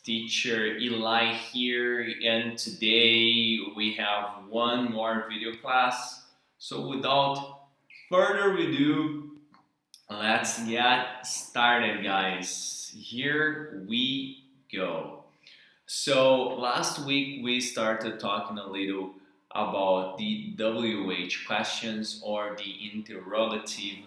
teacher Eli here, and today we have one more video class. So without further ado, let's get started, guys. Here we go. So last week we started talking a little about the WH questions or the interrogative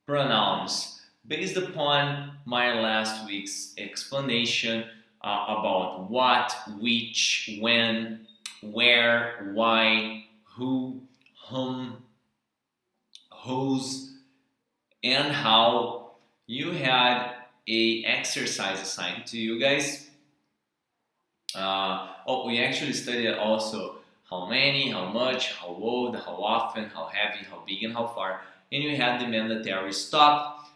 pronouns based upon my last week's explanation about what, which, when, where, why, who, whom, whose, and how. You had a exercise assigned to you guys. We actually studied also how many, how much, how old, how often, how heavy, how big, and how far. And you had the mandatory stop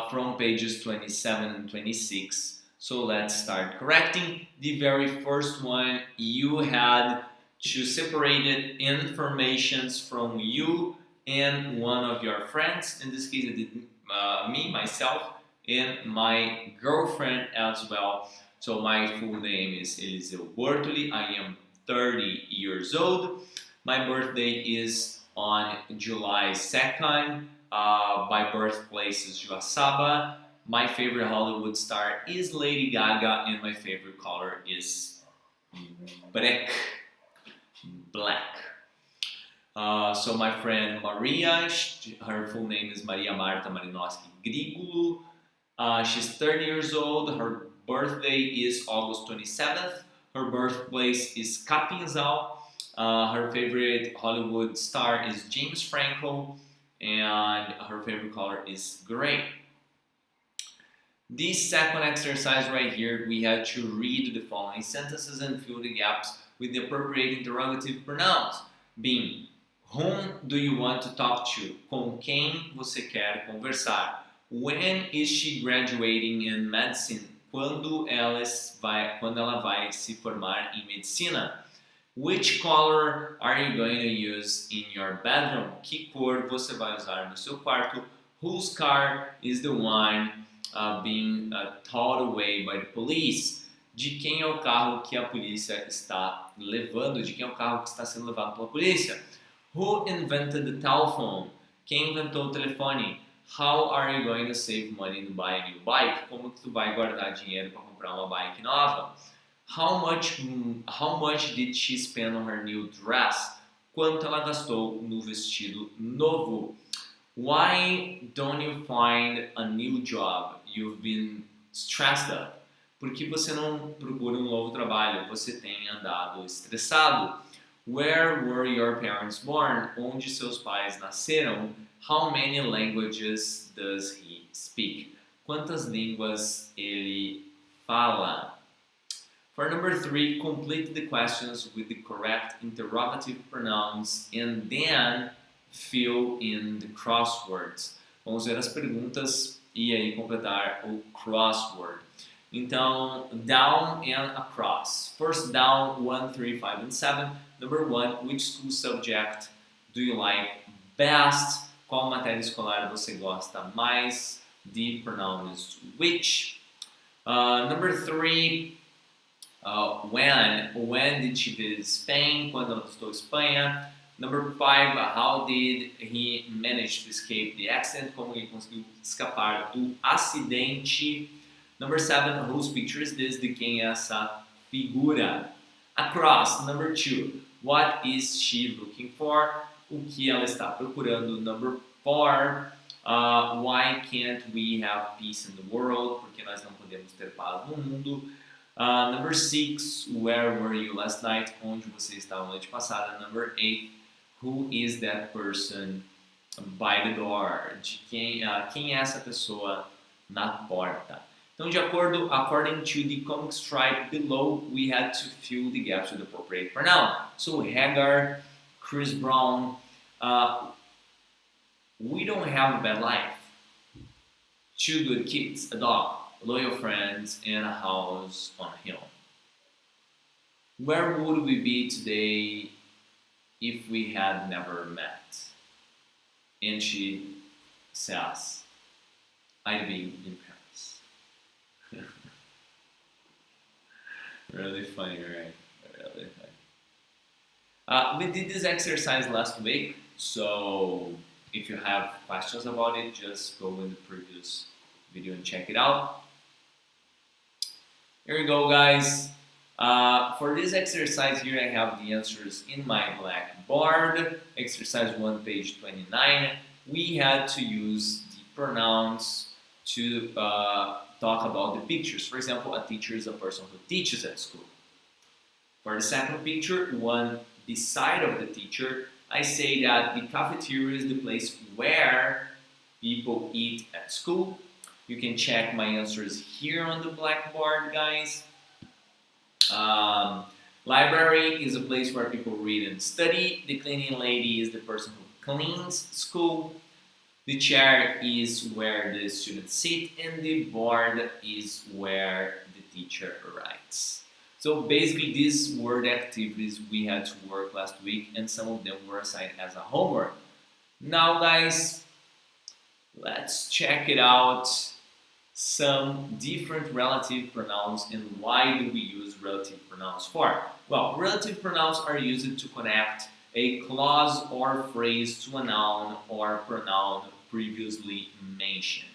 from pages 27 and 26. So let's start correcting. The very first one, you had to separate informations from you and one of your friends. In this case, I did me, myself, and my girlfriend as well. So my full name is Eliseu Bortoli. I am 30 years old. My birthday is on July 2nd. My birthplace is Joaçaba. My favorite Hollywood star is Lady Gaga, and my favorite color is black. So my friend Maria, her full name is Maria Marta Marinowski Grigulu. She's 30 years old. Her birthday is August 27th. Her birthplace is Capinzal. Her favorite Hollywood star is James Franco, and her favorite color is gray. This second exercise right here, we had to read the following sentences and fill the gaps with the appropriate interrogative pronouns, being whom do you want to talk to? Com quem você quer conversar? When is she graduating in medicine? Quando ela vai se formar em medicina? Which color are you going to use in your bedroom? Que cor você vai usar no seu quarto? Whose car is the one being towed away by the police? De quem é o carro que a polícia está levando? De quem é o carro que está sendo levado pela polícia? Who invented the telephone? Quem inventou o telefone? How are you going to save money to buy a new bike? Como que tu vai guardar dinheiro para comprar uma bike nova? How much did she spend on her new dress? Quanto ela gastou no vestido novo? Why don't you find a new job? You've been stressed up. Por que você não procura novo trabalho? Você tem andado estressado. Where were your parents born? Onde seus pais nasceram? How many languages does he speak? Quantas línguas ele fala? For number 3, complete the questions with the correct interrogative pronouns and then fill in the crosswords. Vamos ver as perguntas e aí completar o crossword. Então, down and across. First down, 1, 3, 5, and 7. Number 1, which school subject do you like best? Qual matéria escolar você gosta mais? The pronoun is which. Number 3, when did she visit Spain? Quando ela visitou Espanha? Number 5, how did he manage to escape the accident? Como ele conseguiu escapar do acidente? Number 7, whose picture is this? De quem é essa figura? Across. Number 2, what is she looking for? O que ela está procurando? Number 4, why can't we have peace in the world? Porque nós não podemos ter paz no mundo. Number 6, where were you last night? Onde você estava na noite passada? Number 8, who is that person by the door? De quem é essa pessoa na porta? Então, according to the comic stripe below, we had to fill the gaps with the appropriate pronoun. So, Hagar, Chris Brown, we don't have a bad life. 2 good kids, a dog, loyal friends, and a house on a hill. Where would we be today if we had never met? And she says, I'd be in Paris. Really funny, right? Really funny. We did this exercise last week, so if you have questions about it, just go in the previous video and check it out. Here we go, guys. For this exercise here, I have the answers in my blackboard. Exercise 1, page 29. We had to use the pronouns to talk about the pictures. For example, a teacher is a person who teaches at school. For the second picture, one beside of the teacher, I say that the cafeteria is the place where people eat at school. You can check my answers here on the blackboard, guys. Library is a place where people read and study. The cleaning lady is the person who cleans school. The chair is where the students sit, and the board is where the teacher writes. So basically, these word activities we had to work last week, and some of them were assigned as a homework. Now, guys, let's check it out. Some different relative pronouns and why do we use relative pronouns for? Well, relative pronouns are used to connect a clause or phrase to a noun or pronoun previously mentioned.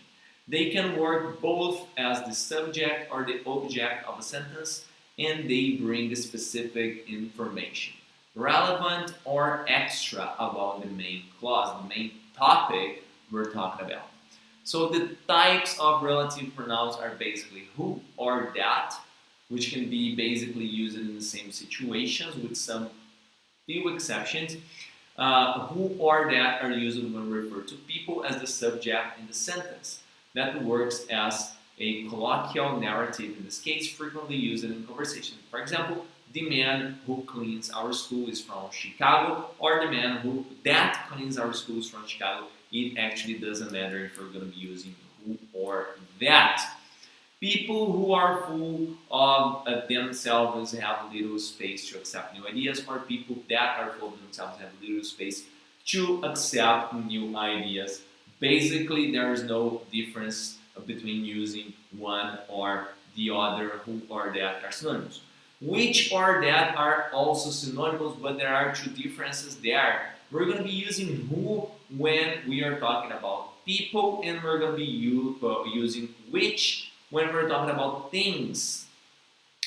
They can work both as the subject or the object of a sentence, and they bring specific information, relevant or extra about the main clause, the main topic we're talking about. So the types of relative pronouns are basically who or that, which can be basically used in the same situations with some few exceptions. Who or that are used when we refer to people as the subject in the sentence. That works as a colloquial narrative in this case, frequently used in conversation. For example, the man who cleans our school is from Chicago, or the man that cleans our school is from Chicago. It actually doesn't matter if we're going to be using who or that. People who are full of themselves have little space to accept new ideas, or people that are full of themselves have little space to accept new ideas. Basically, there is no difference between using one or the other. Who or that are synonyms. Which or that are also synonymous, but there are two differences there. We're going to be using who when we are talking about people, and we're going to be using which when we're talking about things.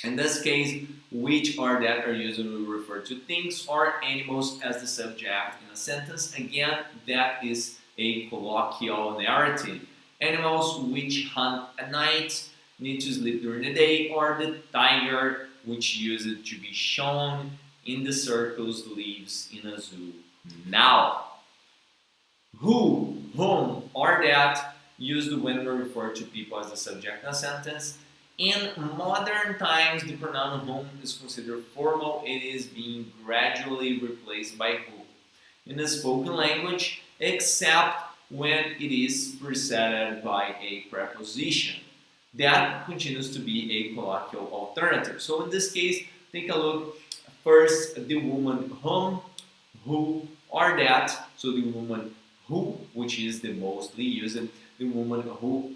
In this case, which or that are used when we refer to things or animals as the subject in a sentence. Again, that is a colloquial narrative. Animals which hunt at night, need to sleep during the day, or the tiger which used to be shown in the circus lives in a zoo. Now, who, whom, or that used when we refer to people as the subject in a sentence. In modern times, the pronoun whom is considered formal. It is being gradually replaced by who in the spoken language, except when it is preceded by a preposition. That continues to be a colloquial alternative. So in this case, take a look. First, the woman whom, who, or that. So the woman who, which is the mostly used, the woman who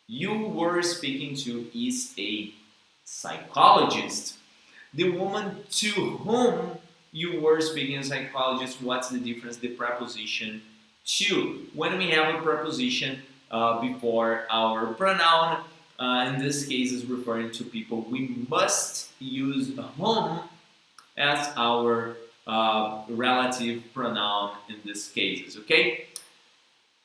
you were speaking to is a psychologist. The woman to whom you were speaking as a psychologist, what's the difference? The preposition to. When we have a preposition before our pronoun, in this case is referring to people, we must use whom as our relative pronoun in these cases, okay?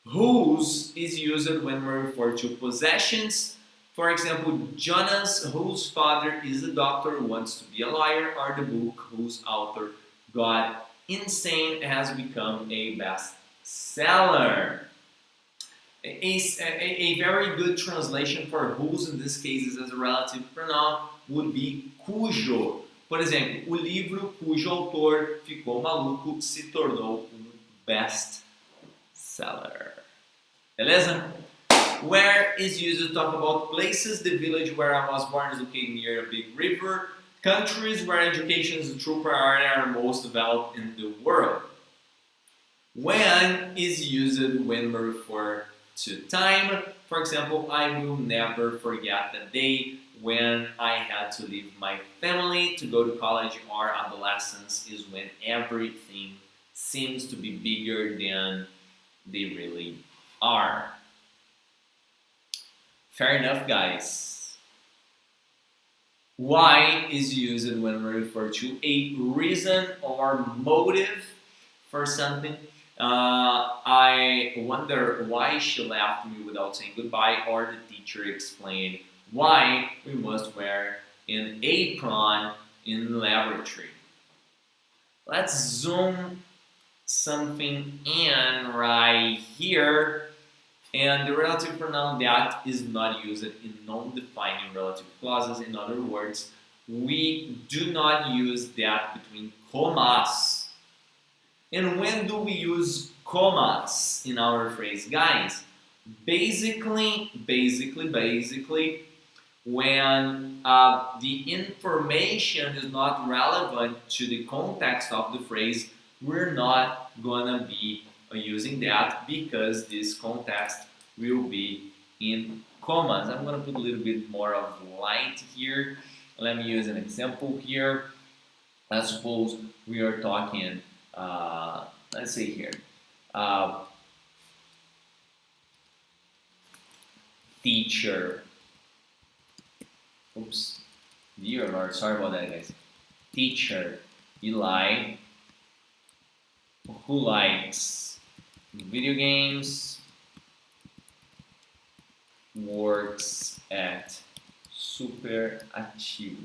Whose is used when we refer to possessions. For example, Jonas, whose father is a doctor, wants to be a lawyer, or the book whose author got insane has become a bestseller. A very good translation for whose in this case is as a relative pronoun would be cujo. Por exemplo, o livro cujo autor ficou maluco se tornou best-seller. Beleza? Where is used to talk about places. The village where I was born is located near a big river. Countries where education is a true priority are most developed in the world. When is used when we refer to time. For example, I will never forget the day when I had to leave my family to go to college or adolescence is when everything seems to be bigger than they really are. Fair enough, guys. Why is used when we refer to a reason or motive for something. I wonder why she left me without saying goodbye, or the teacher explained why we must wear an apron in the laboratory. Let's zoom something in right here. And the relative pronoun that is not used in non-defining relative clauses. In other words, we do not use that between commas. And when do we use commas in our phrase, guys? Basically, when the information is not relevant to the context of the phrase, we're not gonna be using that because this context will be in commas. I'm gonna put a little bit more of light here. Let me use an example here. Let's suppose we are talking, let's say here, teacher. Oops, dear Lord, sorry about that, guys. Teacher Eli, who likes video games, works at Superativo.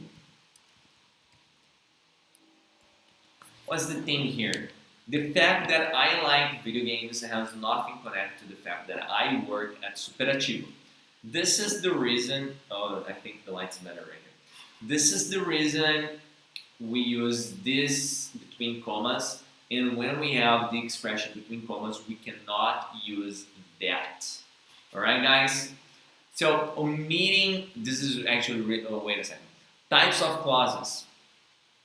What's the thing here? The fact that I like video games has nothing connected to the fact that I work at Superativo. This is the reason, oh, I think the lights matter right here. This is the reason we use this between commas, and when we have the expression between commas, we cannot use that. Alright, guys? So, omitting, this is actually, oh, wait a second. Types of clauses.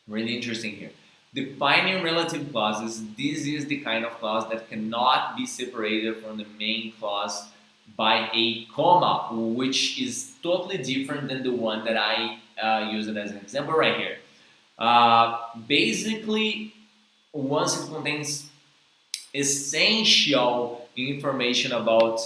Really interesting here. Defining relative clauses, this is the kind of clause that cannot be separated from the main clause by a comma, which is totally different than the one that I used as an example right here. Basically, once it contains essential information about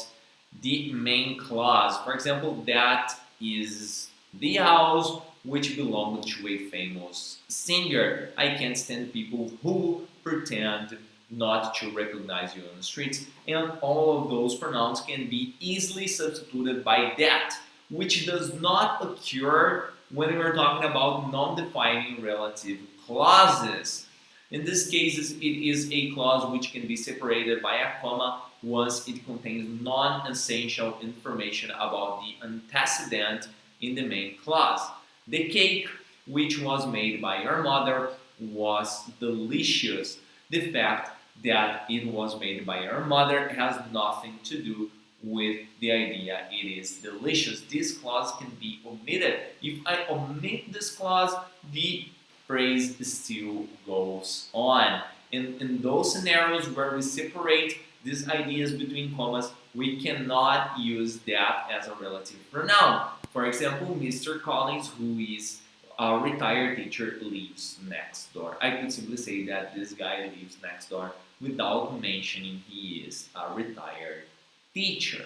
the main clause, for example, that is the house which belonged to a famous singer. I can't stand people who pretend not to recognize you on the streets, and all of those pronouns can be easily substituted by that, which does not occur when we're talking about non-defining relative clauses. In this case, it is a clause which can be separated by a comma once it contains non-essential information about the antecedent in the main clause. The cake which was made by your mother was delicious. The fact that it was made by your mother has nothing to do with the idea it is delicious. This clause can be omitted. If I omit this clause, the phrase still goes on. In those scenarios where we separate these ideas between commas, we cannot use that as a relative pronoun. For example, Mr. Collins, who is a retired teacher, lives next door. I could simply say that this guy lives next door without mentioning he is a retired teacher.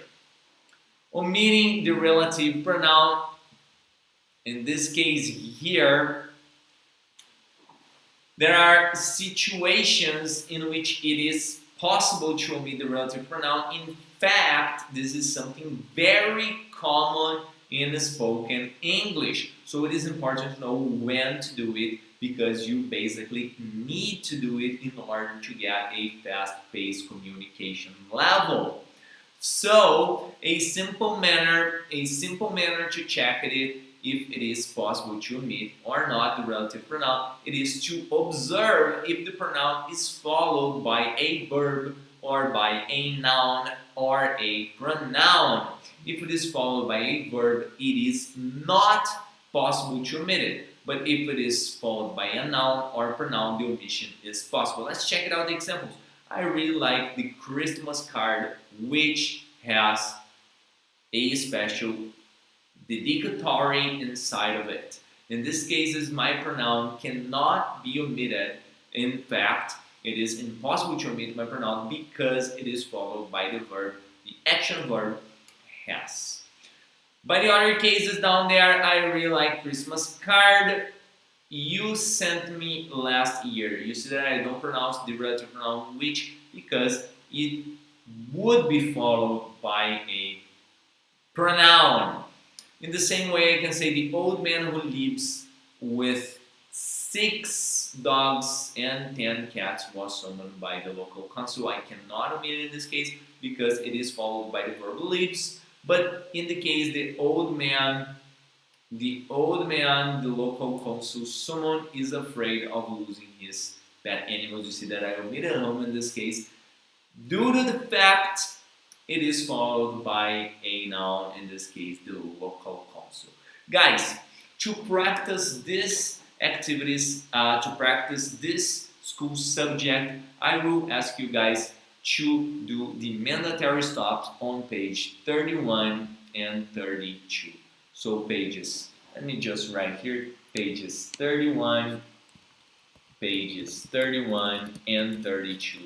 Omitting the relative pronoun, in this case here, there are situations in which it is possible to omit the relative pronoun. In fact, this is something very common in spoken English. So it is important to know when to do it, because you basically need to do it in order to get a fast-paced communication level. So a simple manner to check it if it is possible to omit or not the relative pronoun, it is to observe if the pronoun is followed by a verb or by a noun or a pronoun. If it is followed by a verb, it is not possible to omit it. But if it is followed by a noun or pronoun, the omission is possible. Let's check it out, the examples. I really like the Christmas card, which has a special dedicatory inside of it. In this case, my pronoun cannot be omitted. In fact, it is impossible to omit my pronoun because it is followed by the verb, the action verb has. By the other cases down there, I really like Christmas card you sent me last year. You see that I don't pronounce the relative pronoun which because it would be followed by a pronoun. In the same way, I can say the old man who lives with 6 dogs and 10 cats was summoned by the local council. I cannot omit it in this case because it is followed by the verb lives. But in the case the local council summoned is afraid of losing his pet animals. You see that I omitted home in this case due to the fact it is followed by a noun, in this case the local council. Guys, to practice these activities, to practice this school subject, I will ask you guys to do the mandatory stops on page 31 and 32. So pages, let me just write here, pages 31 and 32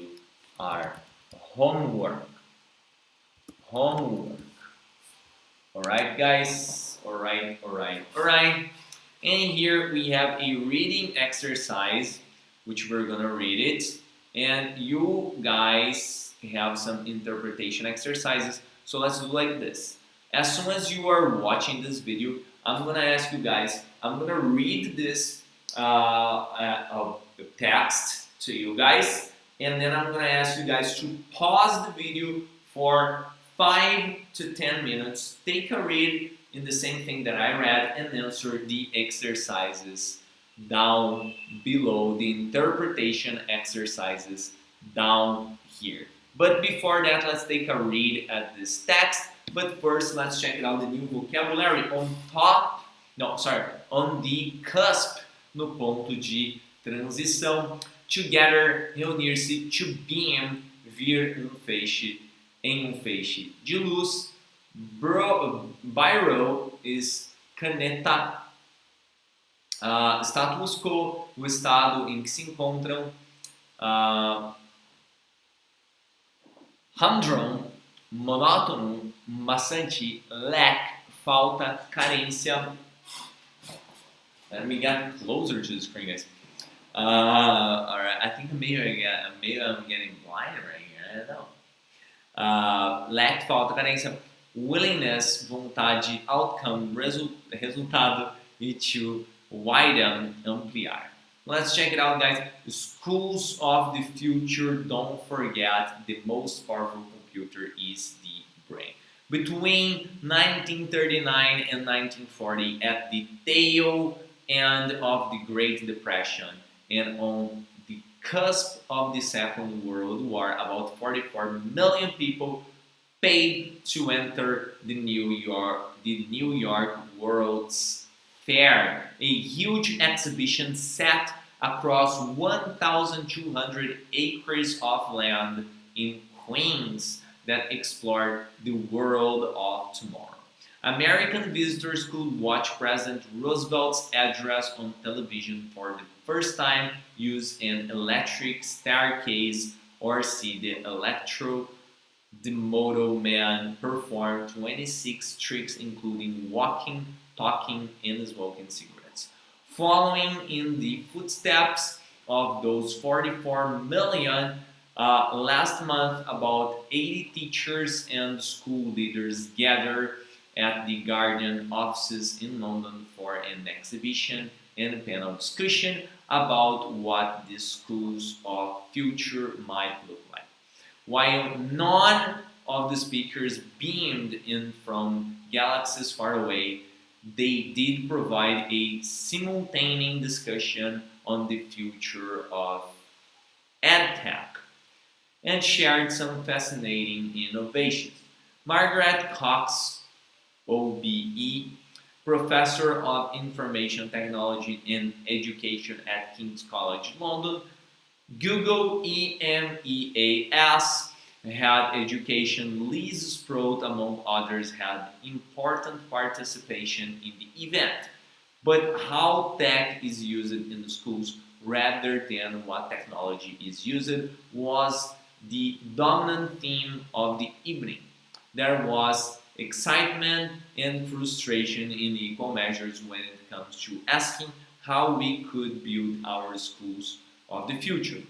are homework. Alright guys, alright. And here we have a reading exercise, which we're gonna read it. And you guys have some interpretation exercises. So let's do like this. As soon as you are watching this video, I'm gonna ask you guys, I'm gonna read this text to you guys, and then I'm gonna ask you guys to pause the video for 5 to 10 minutes, take a read in the same thing that I read, and answer the exercises down below, the interpretation exercises down here. But before that, let's take a read at this text. But first, let's check out the new vocabulary on the cusp, no ponto de transição. Together, reunir-se, to beam, vir em feixe de luz. Biro is caneta. Status quo, o estado em que se encontram. Humdrum, monótono, maçante. Lack, falta, carência. Let me get closer to the screen, guys. Alright, I think maybe I'm getting blind right here. I don't know. Lack, falta, carência. Willingness, vontade. Outcome, resultado. E to widen, ampliar. Let's check it out, guys. Schools of the future, don't forget, the most powerful computer is the brain. Between 1939 and 1940, at the tail end of the Great Depression and on the cusp of the Second World War, about 44 million people paid to enter the New York World's Fair, a huge exhibition set across 1,200 acres of land in Queens that explored the world of tomorrow. American visitors could watch President Roosevelt's address on television for the first time, use an electric staircase, or see the Moto Man perform 26 tricks, including walking, talking, and smoking cigarettes. Following in the footsteps of those 44 million, last month about 80 teachers and school leaders gathered at the Guardian offices in London for an exhibition and panel discussion about what the schools of future might look like. While none of the speakers beamed in from galaxies far away, they did provide a simultaneous discussion on the future of EdTech and shared some fascinating innovations. Margaret Cox, OBE, Professor of Information Technology and Education at King's College London, Google EMEAS, had education. Liz Sprout, among others, had important participation in the event. But how tech is used in the schools rather than what technology is used was the dominant theme of the evening. There was excitement and frustration in equal measures when it comes to asking how we could build our schools of the future.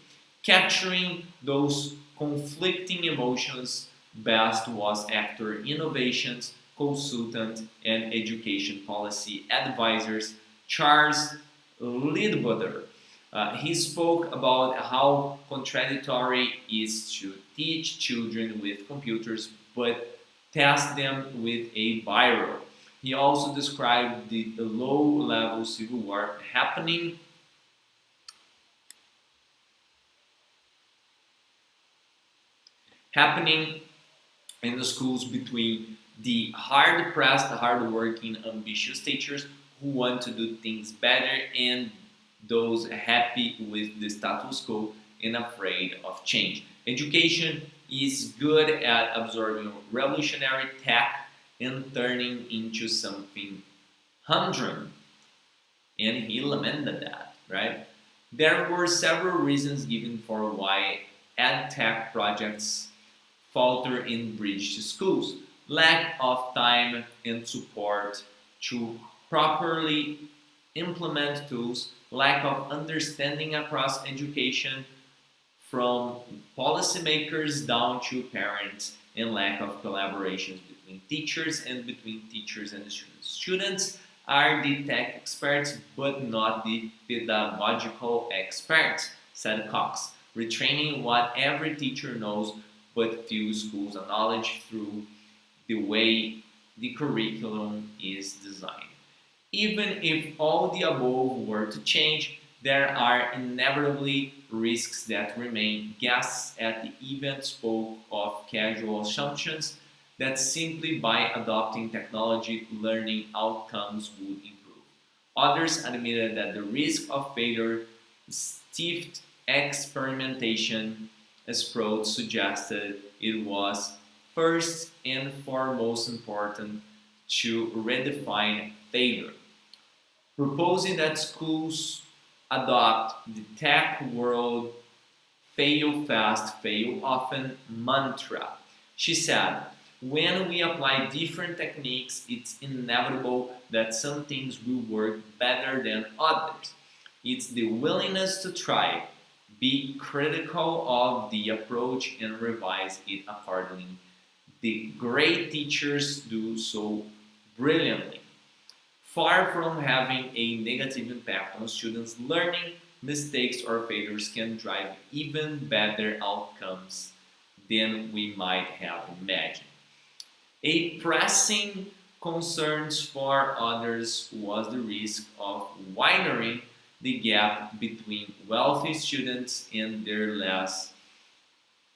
Capturing those conflicting emotions best was actor innovations consultant and education policy advisors Charles Lidbutter. He spoke about how contradictory is to teach children with computers but test them with a biro. He also described the low-level civil war happening in the schools between the hard-pressed, hard-working, ambitious teachers who want to do things better and those happy with the status quo and afraid of change. Education is good at absorbing revolutionary tech and turning into something humdrum. And he lamented that, right? There were several reasons given for why ed tech projects falter in bridge to schools. Lack of time and support to properly implement tools, lack of understanding across education from policymakers down to parents, and lack of collaborations between teachers and between teachers and students. Students are the tech experts but not the pedagogical experts, said Cox, retraining what every teacher knows but few schools acknowledge through the way the curriculum is designed. Even if all the above were to change, there are inevitably risks that remain. Guests at the event spoke of casual assumptions that simply by adopting technology, learning outcomes would improve. Others admitted that the risk of failure stifled experimentation. Sprout suggested it was first and foremost important to redefine failure, proposing that schools adopt the tech world fail fast, fail often mantra. She said, when we apply different techniques, it's inevitable that some things will work better than others. It's the willingness to try, be critical of the approach, and revise it accordingly. The great teachers do so brilliantly. Far from having a negative impact on students' learning, mistakes or failures can drive even better outcomes than we might have imagined. A pressing concern for others was the risk of widening the gap between wealthy students and their less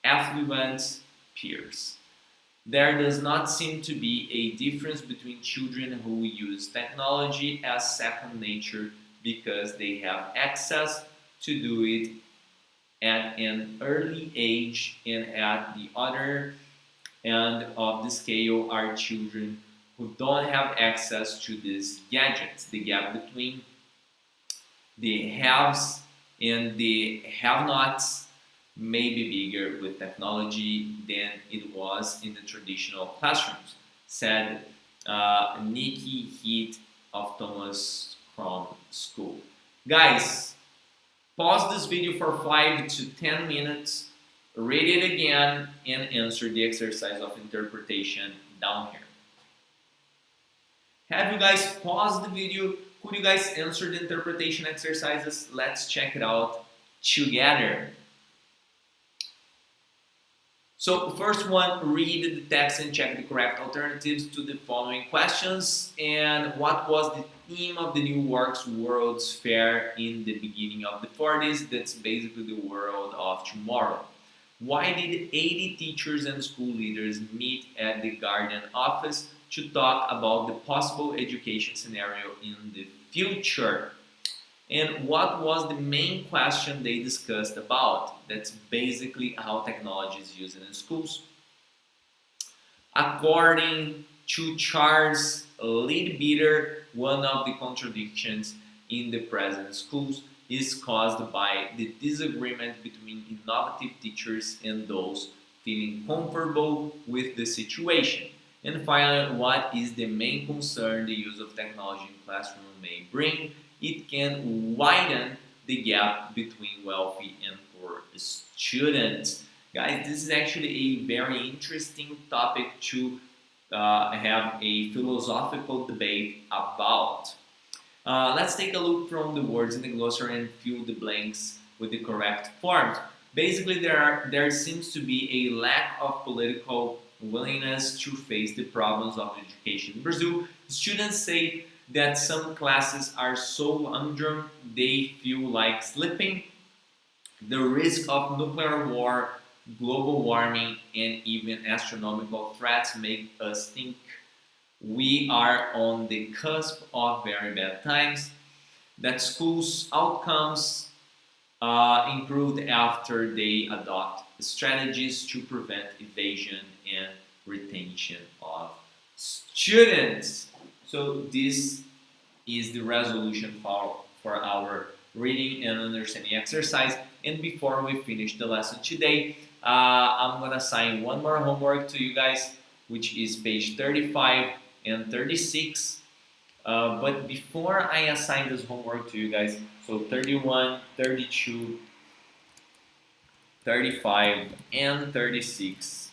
affluent peers. There does not seem to be a difference between children who use technology as second nature because they have access to do it at an early age, and at the other end of the scale are children who don't have access to these gadgets. The gap between the haves and the have-nots may be bigger with technology than it was in the traditional classrooms, said Nikki Heath of Thomas Crown School. Guys, pause this video for 5 to 10 minutes, read it again, and answer the exercise of interpretation down here. Have you guys paused the video? Could you guys answer the interpretation exercises? Let's check it out together. So the first one, read the text and check the correct alternatives to the following questions. And what was the theme of the New Works World's Fair in the beginning of the 40s? That's basically the world of tomorrow. Why did 80 teachers and school leaders meet at the Guardian office to talk about the possible education scenario in the future? And what was the main question they discussed about? That's basically how technology is used in schools. According to Charles Leadbeater, one of the contradictions in the present schools is caused by the disagreement between innovative teachers and those feeling comfortable with the situation. And finally, what is the main concern the use of technology in classroom may bring? It can widen the gap between wealthy and poor students. Guys, this is actually a very interesting topic to have a philosophical debate about. Let's take a look from the words in the glossary and fill the blanks with the correct forms. Basically, there seems to be a lack of political willingness to face the problems of education. In Brazil, students say that some classes are so humdrum they feel like sleeping. The risk of nuclear war, global warming, and even astronomical threats make us think we are on the cusp of very bad times, that schools' outcomes improved after they adopt strategies to prevent evasion and retention of students. So this is the resolution for our reading and understanding exercise. And before we finish the lesson today, I'm going to assign one more homework to you guys, which is page 35 and 36. But before I assign this homework to you guys, so 31, 32, 35, and 36,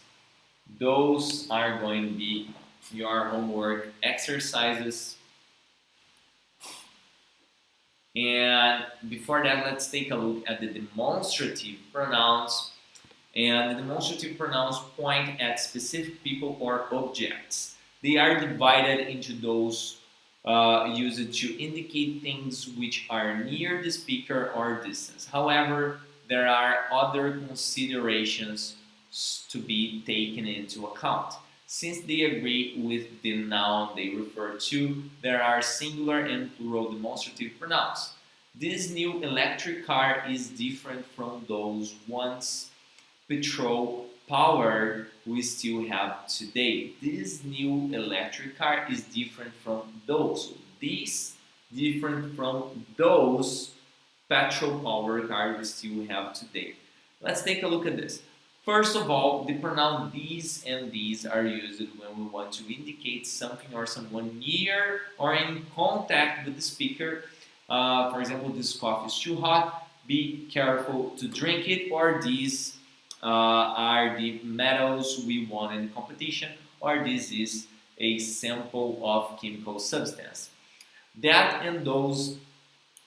those are going to be your homework exercises. And before that, let's take a look at the demonstrative pronouns. And the demonstrative pronouns point at specific people or objects. They are divided into those used to indicate things which are near the speaker or distance. However, there are other considerations to be taken into account. Since they agree with the noun they refer to, there are singular and plural demonstrative pronouns. This new electric car is different from those once petrol-powered we still have today. This new electric car is different from those. So this different from those petrol-powered cars we still have today. Let's take a look at this. First of all, the pronoun these and these are used when we want to indicate something or someone near or in contact with the speaker. For example, this coffee is too hot, be careful to drink it, or these are the medals we won in competition, or this is a sample of chemical substance. That and those,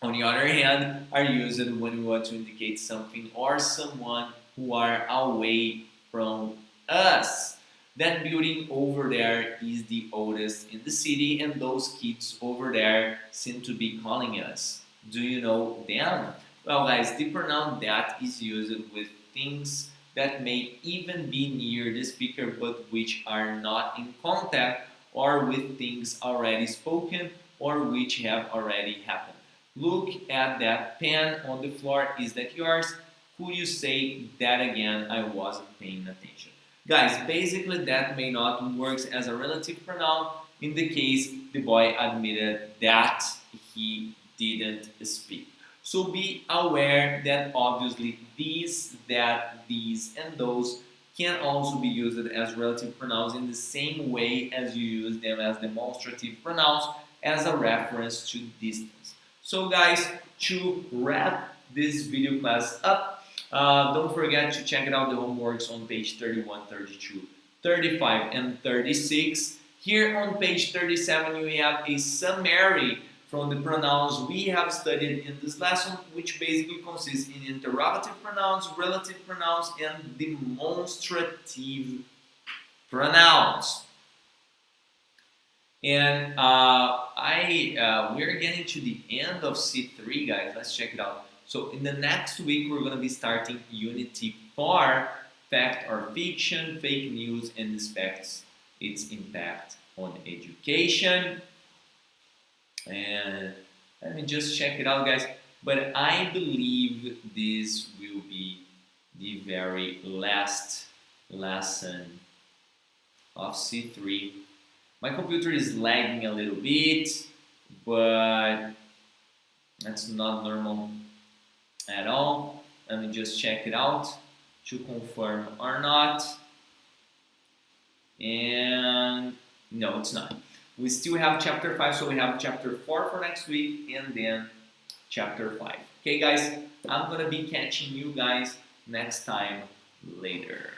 on the other hand, are used when we want to indicate something or someone who are away from us. That building over there is the oldest in the city, and those kids over there seem to be calling us. Do you know them? Well, guys, the pronoun that is used with things that may even be near the speaker but which are not in contact, or with things already spoken or which have already happened. Look at that pen on the floor. Is that yours? Could you say that again? I wasn't paying attention. Guys, basically that may not work as a relative pronoun in the case the boy admitted that he didn't speak. So be aware that obviously these, that, these, and those can also be used as relative pronouns in the same way as you use them as demonstrative pronouns as a reference to distance. So guys, to wrap this video class up, don't forget to check out the homeworks on page 31, 32, 35, and 36. Here on page 37, you have a summary from the pronouns we have studied in this lesson, which basically consists in interrogative pronouns, relative pronouns, and demonstrative pronouns. And we're getting to the end of C3, guys. Let's check it out. So in the next week, we're going to be starting Unity 4, fact or fiction, fake news, and its impact on education. And Let me just check it out, guys. But I believe this will be the very last lesson of C3. My computer is lagging a little bit, but that's not normal at all. Let me just check it out to confirm or not. And no, it's not. We still have chapter 5, so we have chapter 4 for next week and then chapter 5. Okay, guys, I'm gonna be catching you guys next time later.